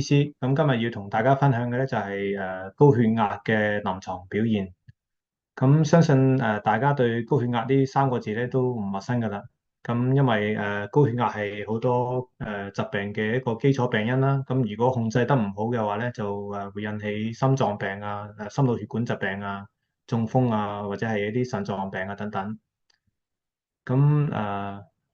咁今日要同大家分享嘅咧就係高血壓嘅臨床表現。咁相信大家對高血壓呢三個字咧都唔陌生噶啦。咁因為高血壓係好多疾病嘅一個基礎病因啦。咁如果控制得唔好嘅話咧，就會引起心臟病啊、心腦血管疾病啊、中風啊，或者係一啲腎臟病啊等等。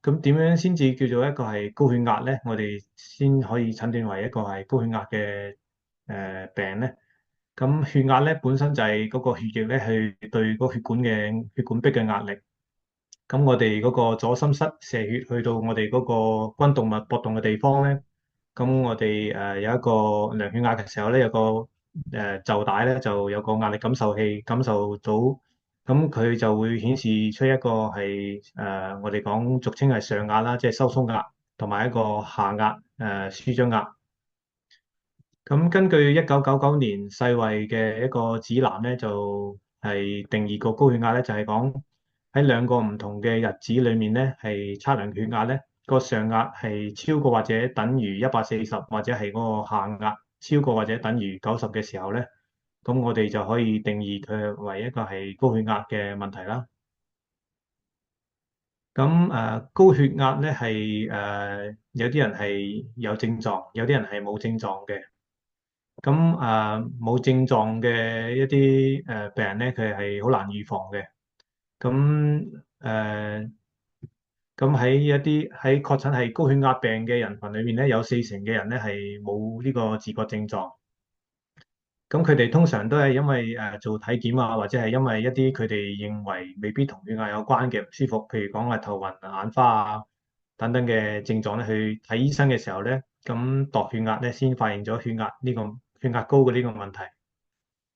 咁點樣先至叫做一個係高血壓咧？我哋先可以診斷為一個係高血壓嘅病咧。咁血壓咧本身就係嗰個血液咧去對嗰個血管嘅血管壁嘅壓力。咁我哋嗰個左心室射血去到我哋嗰個冠動脈搏動嘅地方咧，咁我哋有一個量血壓嘅時候咧，有個袖帶咧就有個壓力感受器感受到，咁佢就會顯示出一個係我哋講俗稱係上壓啦，即係收縮壓，同埋一個下壓舒張壓。咁根據1999年世衛嘅一個指南咧，就係定義個高血壓咧，就係講喺兩個唔同嘅日子裏面咧，係測量血壓咧，個上壓係超過或者等於140，或者係嗰個下壓超過或者等於90嘅時候咧，咁我哋就可以定義佢為一個係高血壓嘅問題啦。咁高血壓咧係有啲人係有症狀，有啲人係冇症狀嘅。咁冇症狀嘅一啲病人咧，佢係好難預防嘅。咁咁喺一啲喺確診係高血壓病嘅人群裏面咧，有40成嘅人咧係冇呢個自覺症狀。咁佢哋通常都係因為做體檢啊，或者係因為一啲佢哋認為未必同血壓有關嘅唔舒服，譬如講係頭暈、眼花啊等等嘅症狀咧，去睇醫生嘅時候咧，咁度血壓咧先發現咗血壓呢個血壓高嘅呢個問題。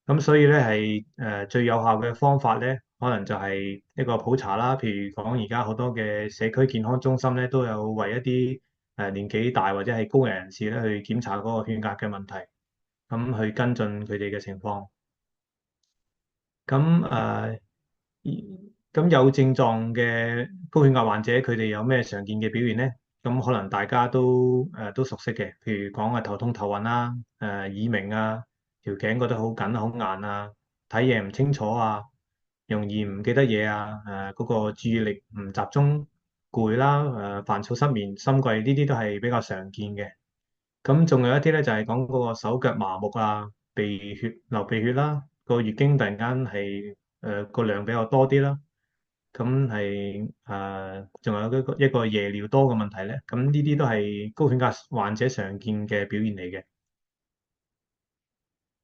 咁所以咧係最有效嘅方法咧，可能就係一個普查啦。譬如講而家好多嘅社區健康中心咧，都有為一啲年紀大或者係高危人士咧去檢查嗰個血壓嘅問題，咁去跟進佢哋嘅情況。咁咁有症狀嘅高血壓患者，佢哋有咩常見嘅表現呢？咁可能大家都熟悉嘅，譬如講頭痛頭暈啦，耳鳴啊，條頸覺得好緊好硬啊，睇嘢唔清楚啊，容易唔記得嘢啊，嗰個注意力唔集中、攰啦，煩躁失眠、心悸呢啲都係比較常見嘅。咁仲有一啲咧，就係講嗰個手腳麻木啊、流鼻血啦，個月經突然間係個量比較多啲啦，咁係仲有一個夜尿多嘅問題咧，咁呢啲都係高血壓患者常見嘅表現嚟嘅。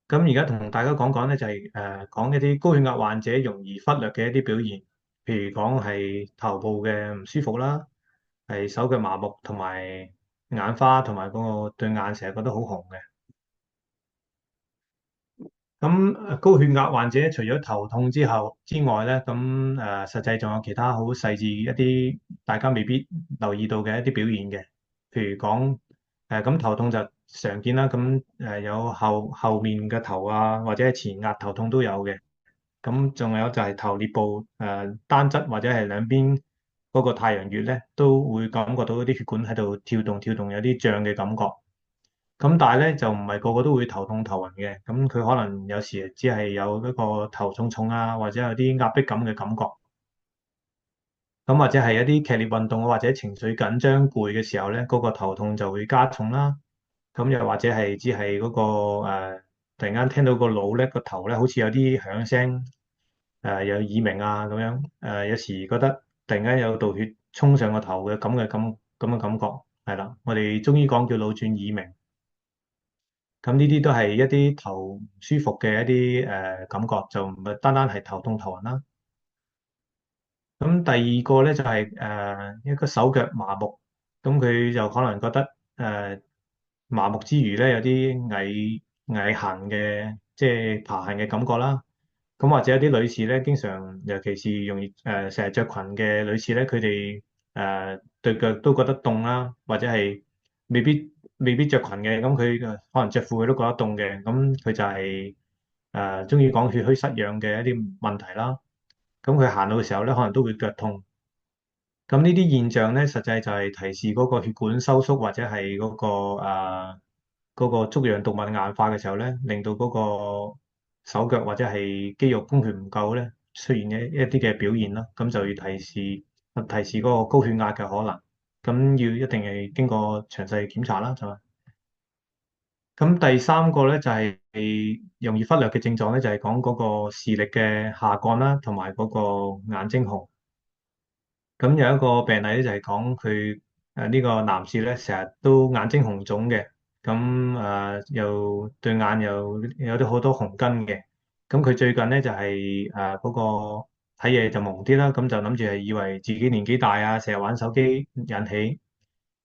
咁而家同大家講講咧，就係講一啲高血壓患者容易忽略嘅一啲表現，譬如講係頭部嘅唔舒服啦，係手腳麻木同埋眼花，同埋嗰個對眼成日覺得好紅嘅。咁高血壓患者除咗頭痛之外咧，咁實際仲有其他好細緻一啲大家未必留意到嘅一啲表現嘅，譬如講咁頭痛就常見啦，咁有後面嘅頭啊，或者係前額頭痛都有嘅。咁仲有就係頭裂部單側或者係兩邊嗰個太陽穴咧，都會感覺到嗰啲血管喺度跳動跳動，有啲脹嘅感覺。咁但係咧就唔係個個都會頭痛頭暈嘅，咁佢可能有時只係有一個頭重重啊，或者有啲壓迫感嘅感覺。咁或者係一啲劇烈運動或者情緒緊張攰嘅時候咧，嗰個頭痛就會加重啦。咁又或者係只係嗰個突然間聽到個腦咧個頭咧好似有啲響聲，有耳鳴啊咁樣，有時覺得突然間有道血衝上個頭嘅咁嘅感覺，係啦，我哋中醫講叫腦轉耳鳴。咁呢啲都係一啲頭唔舒服嘅一啲感覺，就唔係單單係頭痛頭暈啦。咁第二個咧就係一個手腳麻木，咁佢就可能覺得麻木之餘咧有啲蟻痕嘅，即係爬痕嘅感覺啦。咁或者有啲女士咧，經常尤其是容易成日着裙嘅女士咧，佢哋對腳都覺得凍啦，或者係未必着裙嘅，咁佢可能着褲佢都覺得凍嘅，咁佢就係中意講血虛失氧嘅一啲問題啦。咁佢行路嘅時候咧，可能都會腳痛。咁呢啲現象咧，實際就係提示嗰個血管收縮或者係嗰個嗰個粥樣動脈硬化嘅時候咧，令到嗰個手腳或者係肌肉供血唔夠咧，出現一啲嘅表現啦，咁就要提示嗰個高血壓嘅可能，咁要一定係經過詳細檢查啦，就係。咁第三個咧就係容易忽略嘅症狀咧，就係講嗰個視力嘅下降啦，同埋嗰個眼睛紅。咁有一個病例咧，就係講佢呢個男士咧，成日都眼睛紅腫嘅，咁又對眼又有啲好多紅筋嘅。咁佢最近咧就係嗰個睇嘢就蒙啲啦，咁就諗住係以為自己年紀大啊，成日玩手機引起。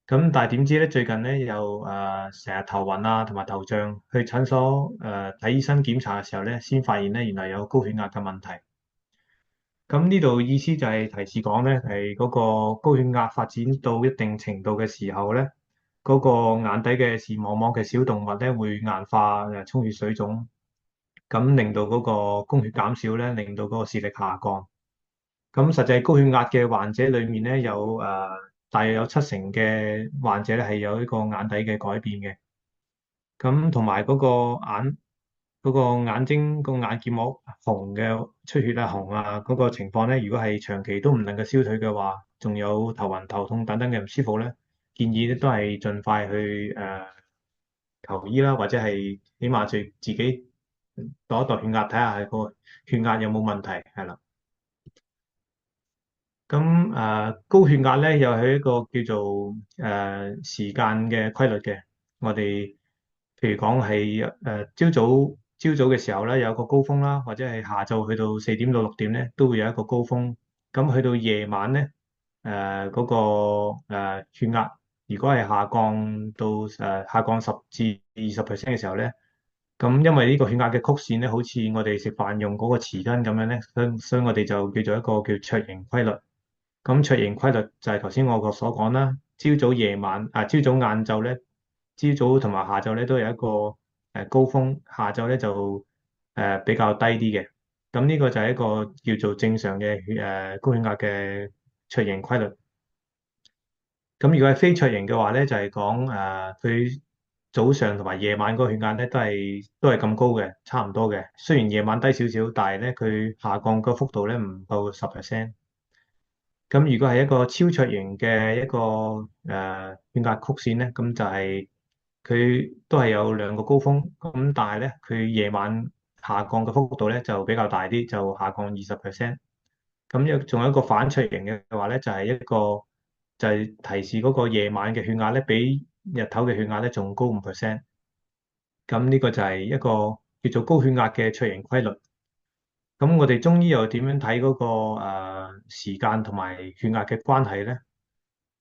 咁但係點知咧，最近咧又成日頭暈啊，同埋頭脹，去診所睇醫生檢查嘅時候咧，先發現咧原來有高血壓嘅問題。咁呢度意思就係提示講咧，係嗰個高血壓發展到一定程度嘅時候咧，嗰個眼底嘅視網膜嘅小動脈咧會硬化，充血水腫，咁令到嗰個供血減少咧，令到嗰個視力下降。咁實際高血壓嘅患者裏面咧，有大約有70%嘅患者咧係有呢個眼底嘅改變嘅。咁同埋嗰個眼睛個眼結膜紅嘅出血啊紅啊嗰個情況咧，如果係長期都唔能夠消退嘅話，仲有頭暈頭痛等等嘅唔舒服咧，建議咧都係盡快去求醫啦，或者係起碼自己度一度血壓，睇下係個血壓有冇問題，係啦。咁高血壓咧又係一個叫做時間嘅規律嘅。我哋譬如講係朝早嘅時候咧有個高峰啦，或者係下晝去到4點到6點咧都會有一個高峰。咁去到夜晚咧嗰個血壓如果係下降10至20%嘅時候咧，咁因為呢個血壓嘅曲線咧好似我哋食飯用嗰個匙羹咁樣咧，所以我哋就叫做一個叫卓型規律。咁卓型規律就係頭先我個所講啦，朝早晏晝咧，朝早同埋下晝咧都有一個高峰，下晝咧就比較低啲嘅。咁呢個就係一個叫做正常嘅高血壓嘅卓型規律。咁如果係非卓型嘅話咧，就係講佢早上同埋夜晚嗰個血壓咧都係咁高嘅，差唔多嘅。雖然夜晚低少少，但係咧佢下降個幅度咧唔夠10%。咁如果係一個超卓型嘅一個血壓曲線咧，咁就係佢都係有兩個高峰，咁但係咧佢夜晚下降嘅幅度咧就比較大啲，就下降20%。咁仲有一個反卓型嘅話咧，就係提示嗰個夜晚嘅血壓咧比日頭嘅血壓咧仲高5%。咁呢個就係一個叫做高血壓嘅卓型規律。咁我哋中醫又點樣睇嗰個時間同埋血壓嘅關係咧？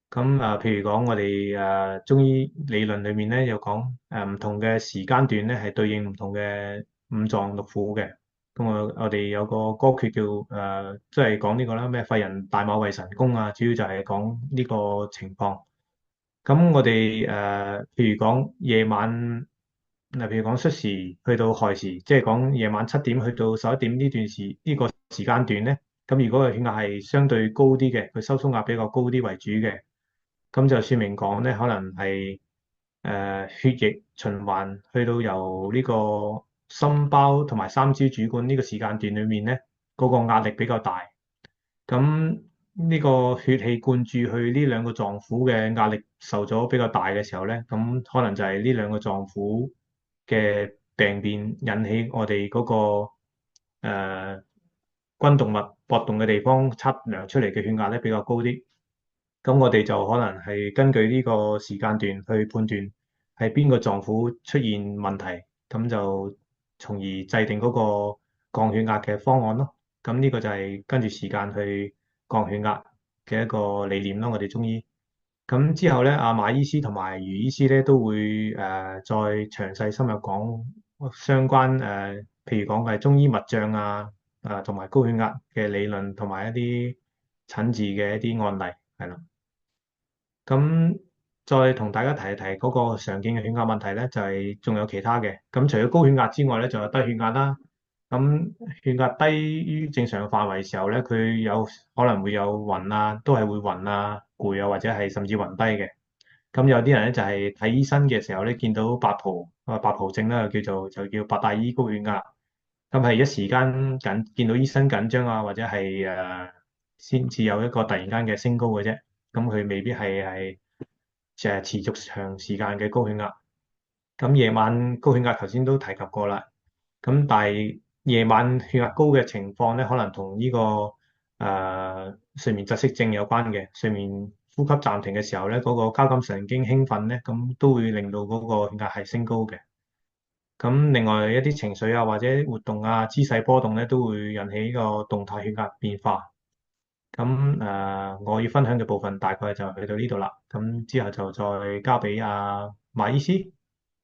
咁譬如講我哋中醫理論裏面咧，有講唔同嘅時間段咧係對應唔同嘅五臟六腑嘅。咁我哋有個歌訣叫即係講呢個啦，咩廢人大馬為神功啊，主要就係講呢個情況。咁我哋譬如講夜晚，譬如講戌時去到亥時，即係講夜晚7點去到11點呢個時間段咧，咁如果個血壓係相對高啲嘅，佢收縮壓比較高啲為主嘅，咁就說明講咧，可能係血液循環去到由呢個心包同埋三焦主管呢個時間段裏面咧，嗰個壓力比較大。咁呢個血氣灌注去呢兩個臟腑嘅壓力受咗比較大嘅時候咧，咁可能就係呢兩個臟腑嘅病變引起我哋嗰個冠動脈搏動嘅地方測量出嚟嘅血壓咧比較高啲。咁我哋就可能係根據呢個時間段去判斷係邊個臟腑出現問題，咁就從而制定嗰個降血壓嘅方案咯。咁呢個就係跟住時間去降血壓嘅一個理念咯。我哋中醫咁之後咧，阿馬醫師同埋余醫師咧都會再詳細深入講相關譬如講係中醫脈象啊，同埋高血壓嘅理論同埋一啲診治嘅一啲案例，係啦。咁再同大家提一提嗰個常見嘅血壓問題咧，就係仲有其他嘅。咁除咗高血壓之外咧，就有低血壓啦。咁血壓低於正常範圍嘅時候咧，佢可能會有暈啊，都係會暈啊、攰啊，或者係甚至暈低嘅。咁有啲人咧就係睇醫生嘅時候咧，見到白袍症啦，就叫白帶異高血壓。咁係一時間見到醫生緊張啊，或者係先至有一個突然間嘅升高嘅啫。咁佢未必係持續長時間嘅高血壓。咁夜晚高血壓頭先都提及過啦。咁但係夜晚血壓高嘅情況咧，可能同呢個睡眠窒息症有關嘅。睡眠呼吸暫停嘅時候咧，嗰個交感神經興奮咧，咁都會令到嗰個血壓係升高嘅。咁另外一啲情緒啊，或者活動啊、姿勢波動咧，都會引起呢個動態血壓變化。咁我要分享嘅部分大概就去到呢度啦。咁之後就再交俾馬醫師，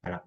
係啦。